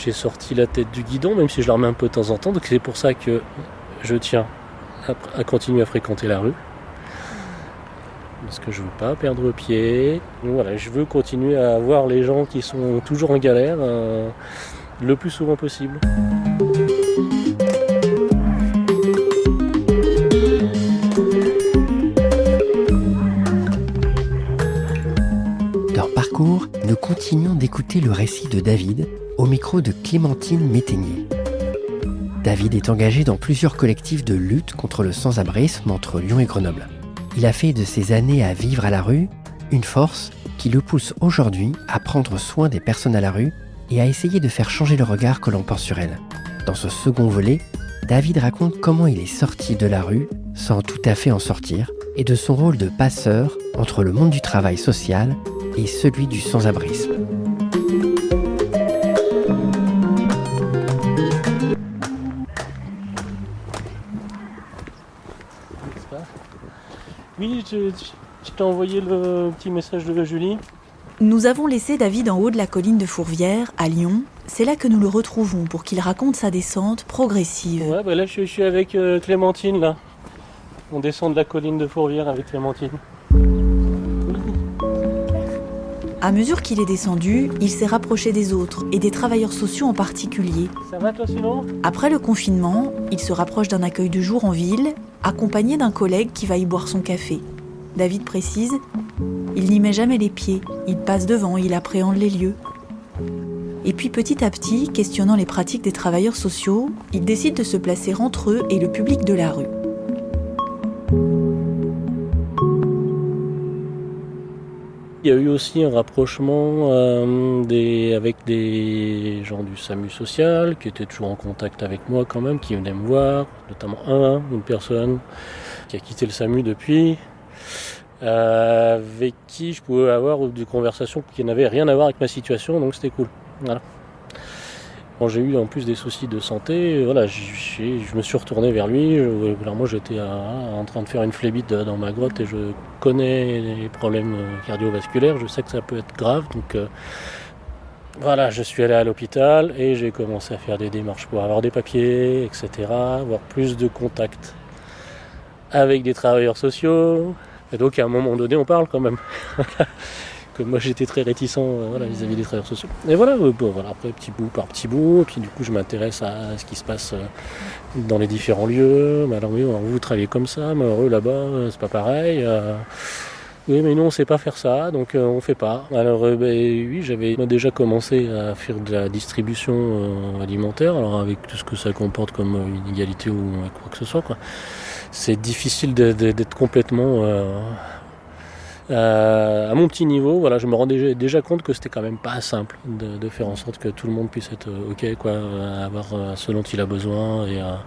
j'ai sorti la tête du guidon, même si je la remets un peu de temps en temps. Donc c'est pour ça que je tiens à continuer à fréquenter la rue. Parce que je veux pas perdre pied. Donc voilà, je veux continuer à voir les gens qui sont toujours en galère le plus souvent possible. Dans Parcours, nous continuons d'écouter le récit de David au micro de Clémentine Métainier. David est engagé dans plusieurs collectifs de lutte contre le sans-abrisme entre Lyon et Grenoble. Il a fait de ses années à vivre à la rue une force qui le pousse aujourd'hui à prendre soin des personnes à la rue et à essayer de faire changer le regard que l'on porte sur elles. Dans ce second volet, David raconte comment il est sorti de la rue sans tout à fait en sortir et de son rôle de passeur entre le monde du travail social et celui du sans-abrisme. Oui, je t'ai envoyé le petit message de Julie. Nous avons laissé David en haut de la colline de Fourvière, à Lyon. C'est là que nous le retrouvons pour qu'il raconte sa descente progressive. Ouais, bah là je suis avec Clémentine là. On descend de la colline de Fourvière avec Clémentine. À mesure qu'il est descendu, il s'est rapproché des autres et des travailleurs sociaux en particulier. Ça va toi sinon ? Après le confinement, il se rapproche d'un accueil de jour en ville, accompagné d'un collègue qui va y boire son café. David précise, il n'y met jamais les pieds, il passe devant, il appréhende les lieux. Et puis petit à petit, questionnant les pratiques des travailleurs sociaux, il décide de se placer entre eux et le public de la rue. Il y a eu aussi un rapprochement avec des gens du SAMU social qui étaient toujours en contact avec moi quand même, qui venaient me voir, notamment une personne qui a quitté le SAMU depuis, avec qui je pouvais avoir des conversations qui n'avaient rien à voir avec ma situation, donc c'était cool. Voilà. Quand j'ai eu en plus des soucis de santé, voilà, je me suis retourné vers lui. Moi j'étais en train de faire une phlébite dans ma grotte et je connais les problèmes cardiovasculaires, je sais que ça peut être grave. Donc voilà, je suis allé à l'hôpital et j'ai commencé à faire des démarches pour avoir des papiers, etc. Avoir plus de contacts avec des travailleurs sociaux. Et donc à un moment donné on parle quand même. Que moi j'étais très réticent vis-à-vis des travailleurs sociaux. Et voilà, après petit bout par petit bout, et puis du coup je m'intéresse à ce qui se passe dans les différents lieux. Alors oui, vous travaillez comme ça, mais eux là-bas c'est pas pareil. Oui, mais nous on sait pas faire ça, donc on fait pas. Alors oui, j'avais déjà commencé à faire de la distribution alimentaire, alors avec tout ce que ça comporte comme inégalité ou quoi que ce soit, quoi. C'est difficile d'être complètement à mon petit niveau, voilà, je me rendais déjà compte que c'était quand même pas simple de faire en sorte que tout le monde puisse être ok, quoi, avoir ce dont il a besoin et à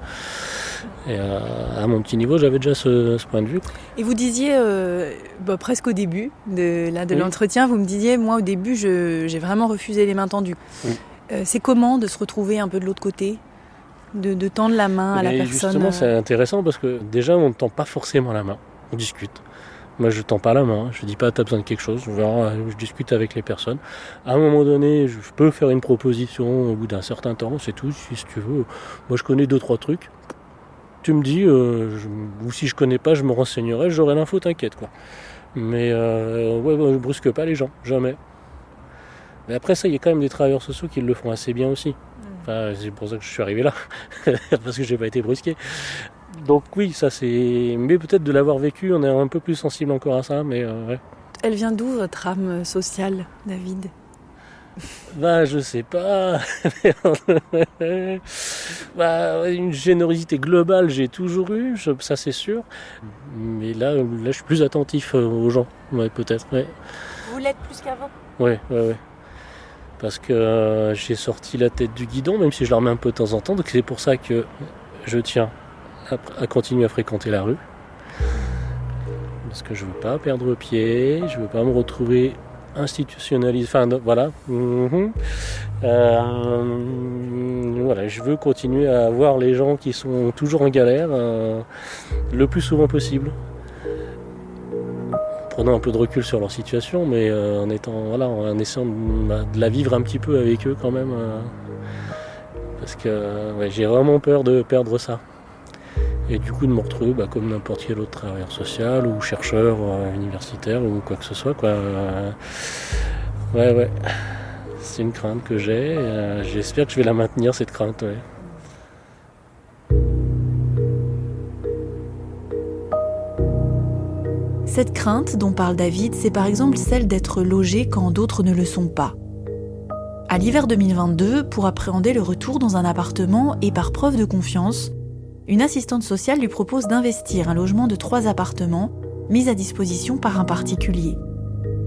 mon petit niveau, j'avais déjà ce point de vue. Et vous disiez, presque au début de l'entretien, vous me disiez, moi au début, j'ai vraiment refusé les mains tendues. Oui. C'est comment de se retrouver un peu de l'autre côté, de tendre la main à la personne? Justement, c'est intéressant parce que déjà, on ne tend pas forcément la main, on discute. Moi, je tends pas la main, je dis pas t'as besoin de quelque chose, je discute avec les personnes. À un moment donné, je peux faire une proposition au bout d'un certain temps, c'est tout, si tu veux. Moi, je connais 2-3 trucs. Tu me dis, ou si je connais pas, je me renseignerai, j'aurai l'info, t'inquiète, quoi. Mais je brusque pas les gens, jamais. Mais après ça, il y a quand même des travailleurs sociaux qui le font assez bien aussi. Enfin, c'est pour ça que je suis arrivé là, parce que j'ai pas été brusqué. Donc oui, ça c'est... Mais peut-être de l'avoir vécu, on est un peu plus sensible encore à ça, mais ouais. Elle vient d'où votre âme sociale, David ? Je sais pas. Une générosité globale, j'ai toujours eu, ça c'est sûr. Mais là, je suis plus attentif aux gens, ouais, peut-être. Ouais. Vous l'êtes plus qu'avant ? Ouais. Parce que j'ai sorti la tête du guidon, même si je la remets un peu de temps en temps. Donc c'est pour ça que je tiens à continuer à fréquenter la rue. Parce que je veux pas perdre pied, je veux pas me retrouver institutionnalisé. Enfin, voilà. Voilà, je veux continuer à voir les gens qui sont toujours en galère le plus souvent possible. Prenant un peu de recul sur leur situation, mais en essayant de la vivre un petit peu avec eux quand même. Parce que ouais, j'ai vraiment peur de perdre ça. Et du coup de me retrouver comme n'importe quel autre travailleur social ou chercheur universitaire ou quoi que ce soit, quoi. Ouais. C'est une crainte que j'ai. J'espère que je vais la maintenir, cette crainte, ouais. Cette crainte dont parle David, c'est par exemple celle d'être logé quand d'autres ne le sont pas. À l'hiver 2022, pour appréhender le retour dans un appartement et par preuve de confiance, une assistante sociale lui propose d'investir un logement de 3 appartements mis à disposition par un particulier.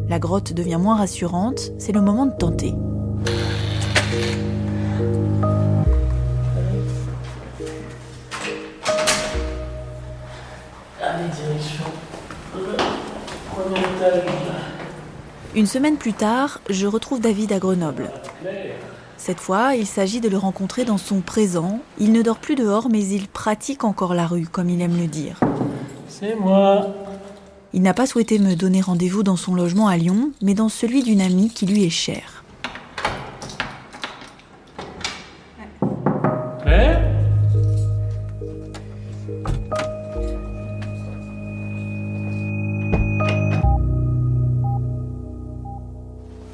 La grotte devient moins rassurante, c'est le moment de tenter. Allez, direction. Premier étage. Une semaine plus tard, je retrouve David à Grenoble. Cette fois, il s'agit de le rencontrer dans son présent. Il ne dort plus dehors, mais il pratique encore la rue, comme il aime le dire. C'est moi. Il n'a pas souhaité me donner rendez-vous dans son logement à Lyon, mais dans celui d'une amie qui lui est chère. Ouais.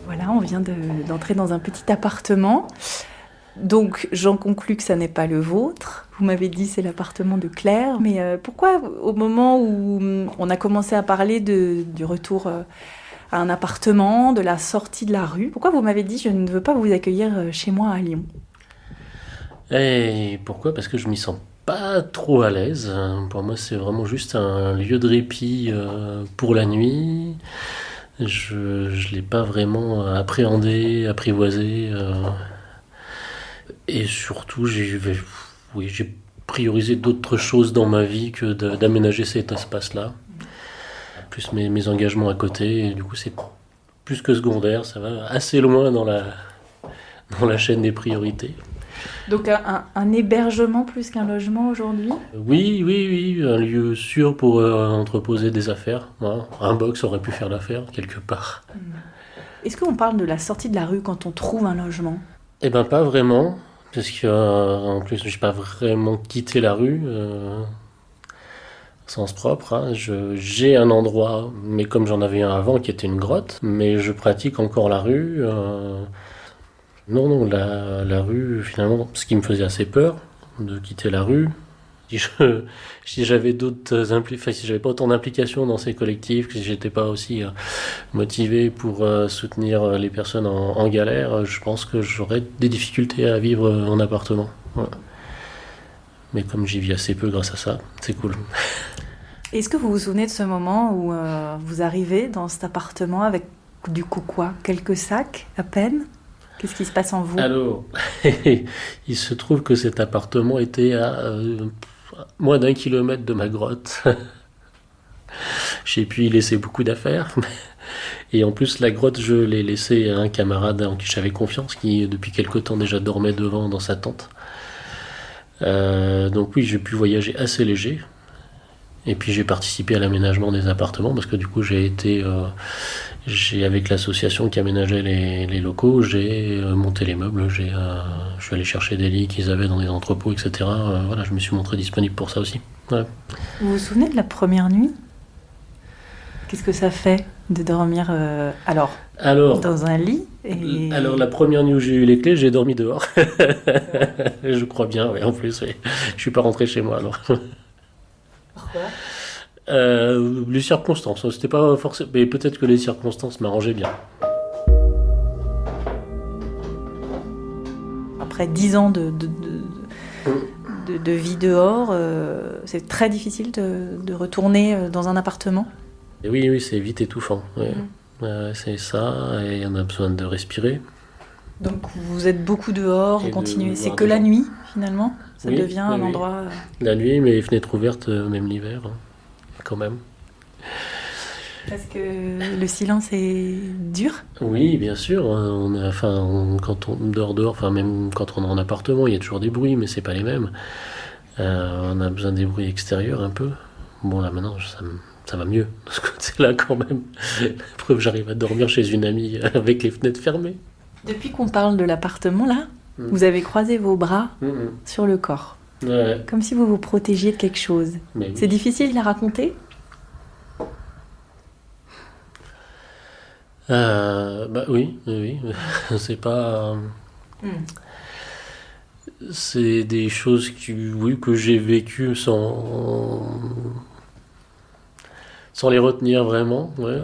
Voilà, on vient d'entrer dans un petit appartement. Donc, j'en conclus que ça n'est pas le vôtre. Vous m'avez dit c'est l'appartement de Claire. Mais pourquoi, au moment où on a commencé à parler du retour à un appartement, de la sortie de la rue, pourquoi vous m'avez dit je ne veux pas vous accueillir chez moi à Lyon ? Et pourquoi ? Parce que je m'y sens pas trop à l'aise. Pour moi, c'est vraiment juste un lieu de répit pour la nuit. Je l'ai pas vraiment appréhendé, apprivoisé. Et surtout, j'ai priorisé d'autres choses dans ma vie que d'aménager cet espace-là. Plus mes engagements à côté. Et du coup, c'est plus que secondaire. Ça va assez loin dans la chaîne des priorités. Donc un hébergement plus qu'un logement aujourd'hui ? Oui, un lieu sûr pour entreposer des affaires. Voilà. Un box aurait pu faire l'affaire, quelque part. Est-ce qu'on parle de la sortie de la rue quand on trouve un logement ? Eh ben pas vraiment, parce que en plus j'ai pas vraiment quitté la rue, au sens propre. Hein. J'ai un endroit, mais comme j'en avais un avant qui était une grotte, mais je pratique encore la rue. Non, la rue, finalement, ce qui me faisait assez peur de quitter la rue. Si j'avais si j'avais pas autant d'implications dans ces collectifs, si j'étais pas aussi motivé pour soutenir les personnes en galère, je pense que j'aurais des difficultés à vivre en appartement. Ouais. Mais comme j'y vis assez peu grâce à ça, c'est cool. Est-ce que vous vous souvenez de ce moment où vous arrivez dans cet appartement avec du coup quoi ? Quelques sacs à peine ? Qu'est-ce qui se passe en vous ? Alors, il se trouve que cet appartement était à moins d'1 kilomètre de ma grotte. J'ai pu y laisser beaucoup d'affaires. Et en plus, la grotte, je l'ai laissée à un camarade en qui j'avais confiance, qui depuis quelque temps déjà dormait devant dans sa tente. Donc oui, j'ai pu voyager assez léger. Et puis j'ai participé à l'aménagement des appartements, parce que du coup avec l'association qui aménageait les locaux, j'ai monté les meubles, je suis allé chercher des lits qu'ils avaient dans des entrepôts, etc. Voilà, je me suis montré disponible pour ça aussi. Ouais. Vous vous souvenez de la première nuit ? Qu'est-ce que ça fait de dormir dans un lit Alors la première nuit où j'ai eu les clés, j'ai dormi dehors. Je crois bien, ouais, en plus. Ouais. Je suis pas rentré chez moi alors. Pourquoi ? Les circonstances, c'était pas forcément, mais peut-être que les circonstances m'arrangeaient bien. Après 10 ans de vie dehors, c'est très difficile de retourner dans un appartement ? Et oui, c'est vite étouffant. Ouais. C'est ça, et on a besoin de respirer. Donc vous êtes beaucoup dehors, vous continuez. C'est que la nuit finalement ? Ça devient un endroit. La nuit, mais les fenêtres ouvertes, même l'hiver, hein, quand même. Parce que le silence est dur ? Oui, bien sûr. Quand on dort, enfin même quand on est en appartement, il y a toujours des bruits, mais c'est pas les mêmes. On a besoin des bruits extérieurs un peu. Bon, là maintenant, ça va mieux de ce côté-là quand même. La preuve, j'arrive à dormir chez une amie avec les fenêtres fermées. Depuis qu'on parle de l'appartement là, Vous avez croisé vos bras sur le corps, Ouais. comme si vous vous protégiez de quelque chose. Mais C'est difficile à raconter? oui, oui. C'est pas. C'est des choses que j'ai vécues sans les retenir vraiment. Ouais.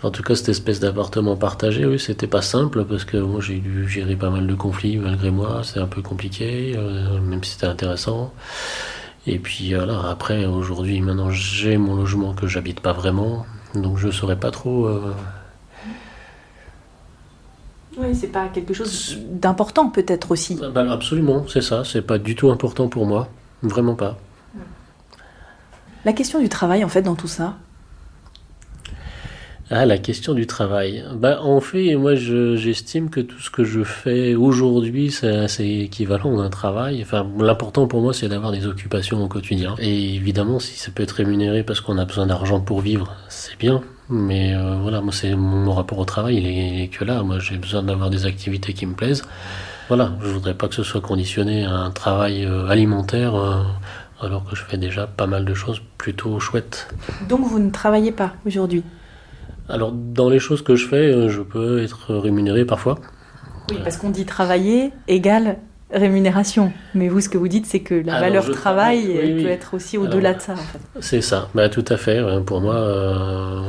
En tout cas, cette espèce d'appartement partagé, oui, c'était pas simple parce que moi j'ai dû gérer pas mal de conflits malgré moi. C'est un peu compliqué, même si c'était intéressant. Et puis voilà, après, aujourd'hui, maintenant j'ai mon logement que j'habite pas vraiment, donc je saurais pas trop. Oui, c'est pas quelque chose d'important peut-être aussi. Absolument, c'est ça, c'est pas du tout important pour moi, vraiment pas. La question du travail, en fait, dans tout ça. Ah, la question du travail. En fait, moi, j'estime que tout ce que je fais aujourd'hui, c'est équivalent d'un travail. Enfin, l'important pour moi, c'est d'avoir des occupations au quotidien. Et évidemment, si ça peut être rémunéré parce qu'on a besoin d'argent pour vivre, c'est bien. Mais voilà, moi, c'est mon rapport au travail, il est que là. Moi, j'ai besoin d'avoir des activités qui me plaisent. Voilà, je voudrais pas que ce soit conditionné à un travail alimentaire, alors que je fais déjà pas mal de choses plutôt chouettes. Donc vous ne travaillez pas aujourd'hui? Alors, dans les choses que je fais, je peux être rémunéré parfois. Oui, parce qu'on dit travailler égale rémunération. Mais vous, ce que vous dites, c'est que la valeur travail peut être aussi au-delà de ça, en fait. C'est ça, tout à fait. Ouais. Pour moi,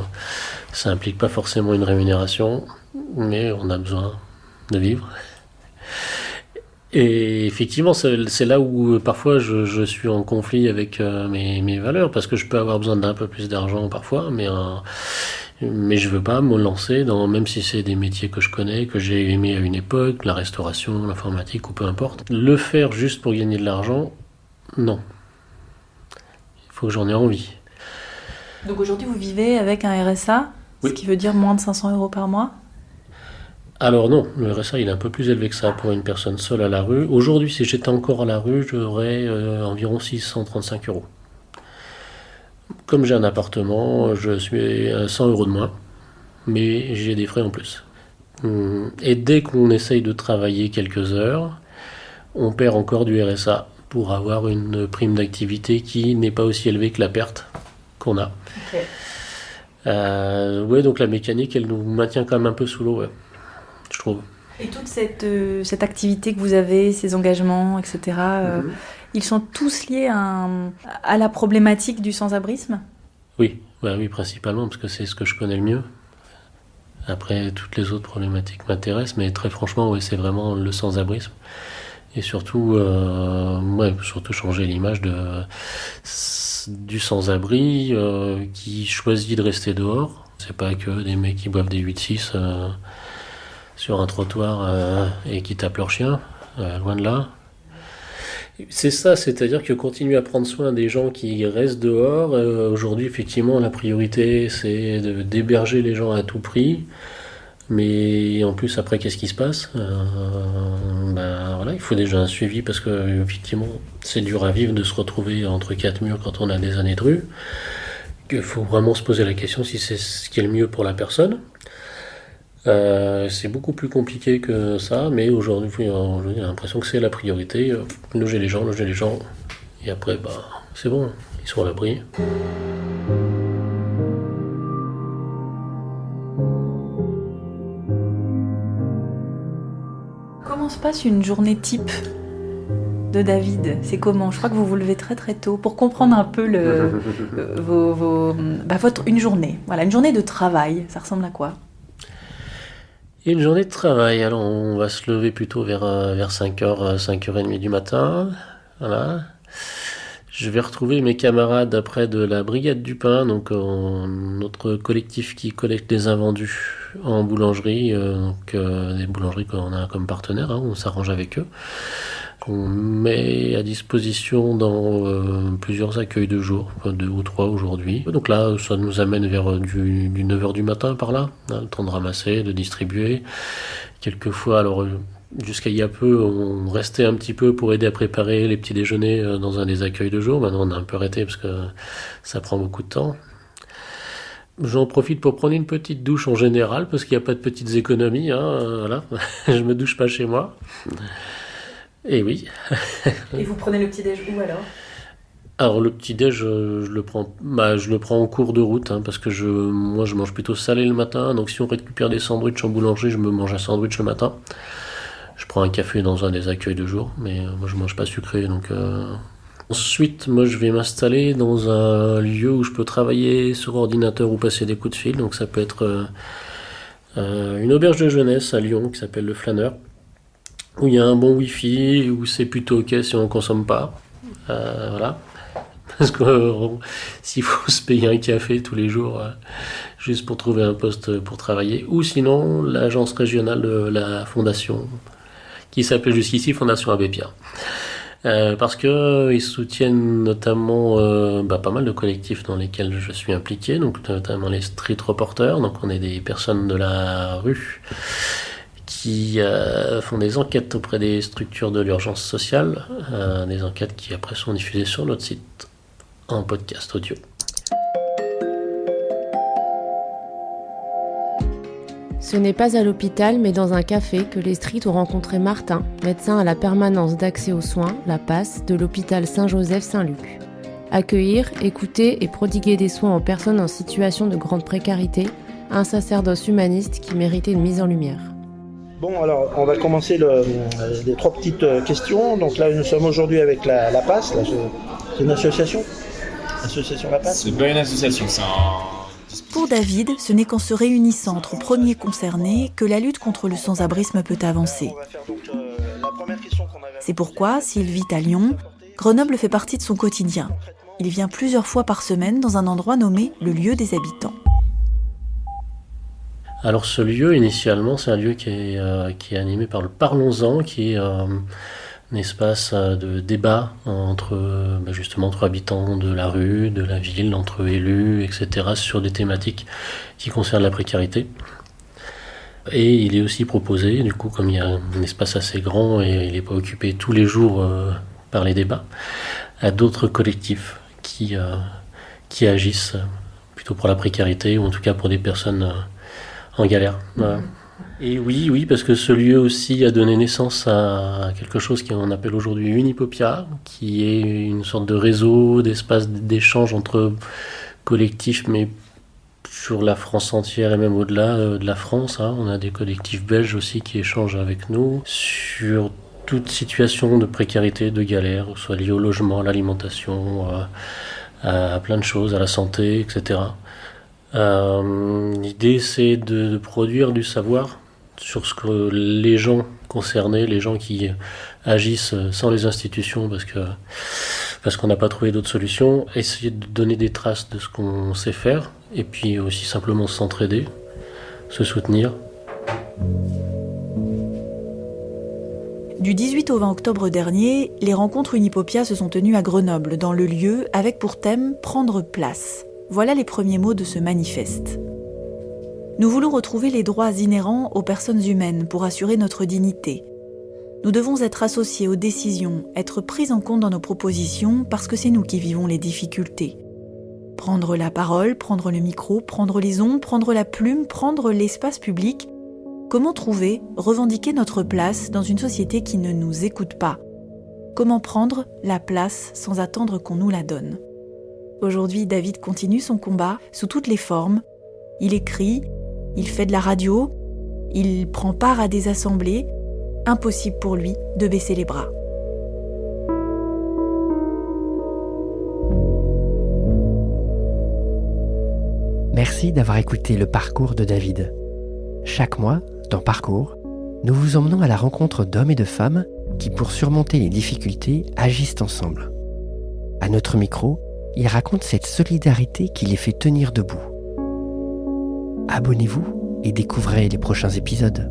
ça implique pas forcément une rémunération, mais on a besoin de vivre. Et effectivement, c'est là où parfois je suis en conflit avec mes valeurs, parce que je peux avoir besoin d'un peu plus d'argent parfois, mais je veux pas me lancer même si c'est des métiers que je connais, que j'ai aimé à une époque, la restauration, l'informatique ou peu importe. Le faire juste pour gagner de l'argent, non. Il faut que j'en ai envie. Donc aujourd'hui, vous vivez avec un RSA, oui. Ce qui veut dire moins de 500 € par mois? Alors non, le RSA il est un peu plus élevé que ça pour une personne seule à la rue. Aujourd'hui, si j'étais encore à la rue, j'aurais environ 635 €. Comme j'ai un appartement, je suis à 100 € de moins, mais j'ai des frais en plus. Et dès qu'on essaye de travailler quelques heures, on perd encore du RSA pour avoir une prime d'activité qui n'est pas aussi élevée que la perte qu'on a. Okay. Ouais, donc la mécanique, elle nous maintient quand même un peu sous l'eau, ouais, je trouve. Et toute cette activité que vous avez, ces engagements, etc., ils sont tous liés à la problématique du sans-abrisme? Oui, oui, principalement, parce que c'est ce que je connais le mieux. Après, toutes les autres problématiques m'intéressent, mais très franchement, ouais, c'est vraiment le sans-abrisme. Et surtout, surtout changer l'image du sans-abri qui choisit de rester dehors. C'est pas que des mecs qui boivent des 8-6 sur un trottoir et qui tapent leur chien, loin de là. C'est ça, c'est-à-dire que continuer à prendre soin des gens qui restent dehors. Aujourd'hui, effectivement, la priorité, c'est d'héberger les gens à tout prix. Mais en plus, après, qu'est-ce qui se passe? Voilà, il faut déjà un suivi parce que, effectivement, c'est dur à vivre de se retrouver entre quatre murs quand on a des années de rue. Il faut vraiment se poser la question si c'est ce qui est le mieux pour la personne. C'est beaucoup plus compliqué que ça, mais aujourd'hui, j'ai l'impression que c'est la priorité. Loger les gens, et après, c'est bon, ils sont à l'abri. Comment se passe une journée type de David? C'est comment? Je crois que vous vous levez très très tôt pour comprendre un peu une journée. Voilà, une journée de travail, ça ressemble à quoi? Et une journée de travail, alors on va se lever plutôt vers 5h, 5h30 du matin. Voilà. Je vais retrouver mes camarades après de la Brigade du Pain, donc notre collectif qui collecte des invendus en boulangerie, des boulangeries qu'on a comme partenaires, on s'arrange avec eux. On met à disposition dans plusieurs accueils de jour, 2 ou 3 aujourd'hui. Donc là, ça nous amène vers du 9h du matin par là, le temps de ramasser, de distribuer. Quelquefois, alors jusqu'à il y a peu, on restait un petit peu pour aider à préparer les petits déjeuners dans un des accueils de jour. Maintenant, on a un peu arrêté parce que ça prend beaucoup de temps. J'en profite pour prendre une petite douche en général, parce qu'il n'y a pas de petites économies, voilà. Je me douche pas chez moi. Et oui. Et vous prenez le petit-déj où alors ? Alors le petit-déj, je le prends en cours de route, parce que moi je mange plutôt salé le matin, donc si on récupère des sandwichs en boulangerie, je me mange un sandwich le matin. Je prends un café dans un des accueils de jour, mais moi je mange pas sucré, donc... Ensuite, moi je vais m'installer dans un lieu où je peux travailler sur ordinateur ou passer des coups de fil. Donc ça peut être une auberge de jeunesse à Lyon qui s'appelle le Flâneur, où il y a un bon wifi, où c'est plutôt ok si on ne consomme pas. Voilà. Parce que s'il faut se payer un café tous les jours juste pour trouver un poste pour travailler. Ou sinon l'agence régionale de la fondation, qui s'appelle jusqu'ici Fondation Abbé Pierre. Parce que ils soutiennent notamment pas mal de collectifs dans lesquels je suis impliqué, donc notamment les street reporters, donc on est des personnes de la rue qui font des enquêtes auprès des structures de l'urgence sociale, des enquêtes qui après sont diffusées sur notre site en podcast audio. Ce n'est pas à l'hôpital, mais dans un café que les streets ont rencontré Martin, médecin à la permanence d'accès aux soins, la PASS, de l'hôpital Saint-Joseph-Saint-Luc. Accueillir, écouter et prodiguer des soins aux personnes en situation de grande précarité, un sacerdoce humaniste qui méritait une mise en lumière. Bon, alors, on va commencer les 3 petites questions. Donc là, nous sommes aujourd'hui avec la PASS. Là, c'est une association ? Association La PASS ? C'est pas une association, c'est un... Pour David, ce n'est qu'en se réunissant entre premiers concernés que la lutte contre le sans-abrisme peut avancer. C'est pourquoi, s'il vit à Lyon, Grenoble fait partie de son quotidien. Il vient plusieurs fois par semaine dans un endroit nommé le lieu des habitants. Alors ce lieu, initialement, c'est un lieu qui est animé par le Parlons-en, qui est un espace de débat entre habitants de la rue, de la ville, entre élus, etc., sur des thématiques qui concernent la précarité. Et il est aussi proposé, du coup, comme il y a un espace assez grand et il n'est pas occupé tous les jours par les débats, à d'autres collectifs qui agissent plutôt pour la précarité, ou en tout cas pour des personnes en galère. Voilà. Et oui, parce que ce lieu aussi a donné naissance à quelque chose qu'on appelle aujourd'hui Unipopia, qui est une sorte de réseau, d'espace d'échange entre collectifs, mais sur la France entière et même au-delà de la France. On a des collectifs belges aussi qui échangent avec nous sur toute situation de précarité, de galère, soit liée au logement, à l'alimentation, à plein de choses, à la santé, etc. L'idée, c'est de produire du savoir sur ce que les gens concernés, les gens qui agissent sans les institutions parce qu'on n'a pas trouvé d'autres solutions, essayer de donner des traces de ce qu'on sait faire et puis aussi simplement s'entraider, se soutenir. Du 18 au 20 octobre dernier, les rencontres Unipopia se sont tenues à Grenoble, dans le lieu, avec pour thème « Prendre place ». Voilà les premiers mots de ce manifeste. Nous voulons retrouver les droits inhérents aux personnes humaines pour assurer notre dignité. Nous devons être associés aux décisions, être pris en compte dans nos propositions parce que c'est nous qui vivons les difficultés. Prendre la parole, prendre le micro, prendre les ondes, prendre la plume, prendre l'espace public. Comment trouver, revendiquer notre place dans une société qui ne nous écoute pas ? Comment prendre la place sans attendre qu'on nous la donne ? Aujourd'hui, David continue son combat sous toutes les formes. Il écrit, il fait de la radio, il prend part à des assemblées. Impossible pour lui de baisser les bras. Merci d'avoir écouté le parcours de David. Chaque mois, dans Parcours, nous vous emmenons à la rencontre d'hommes et de femmes qui, pour surmonter les difficultés, agissent ensemble. À notre micro, ils racontent cette solidarité qui les fait tenir debout. Abonnez-vous et découvrez les prochains épisodes.